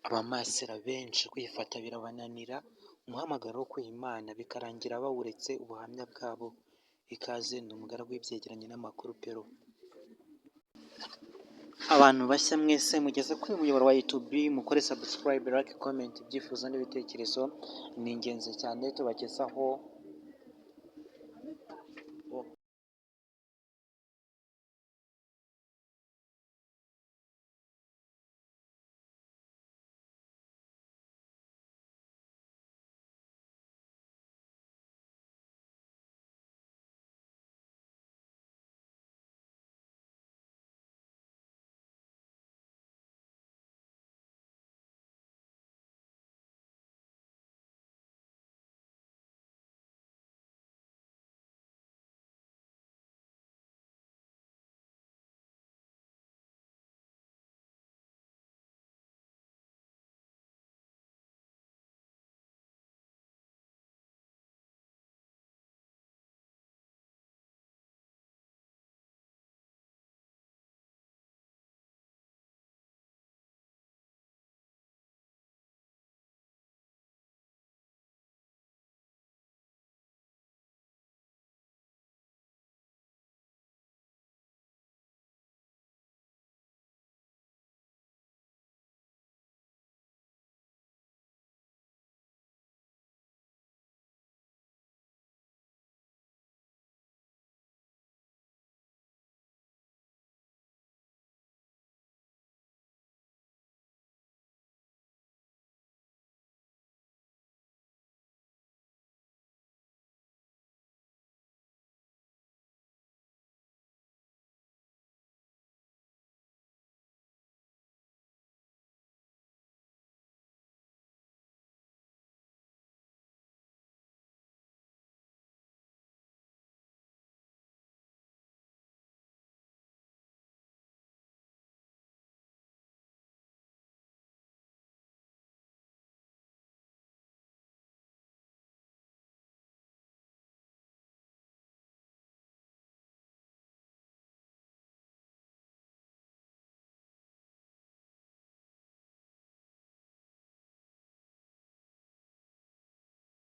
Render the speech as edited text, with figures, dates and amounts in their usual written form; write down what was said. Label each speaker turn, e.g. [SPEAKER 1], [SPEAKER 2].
[SPEAKER 1] Abamasera benshi kwifata birabananira, umuhamagaro wo kw'Imana bikarangira bawuretse ubuhamya bwabo. Ikaze ndi umugaragu w'ibyegeranyo n'amakuru Pero. Abantu bashya mwese mugeze kuri uyu muyoboro wa YouTube, mukore subscribe, like, comment, ibyifuzo n'ibitekerezo. Ni ingenzi cyane tubagezaho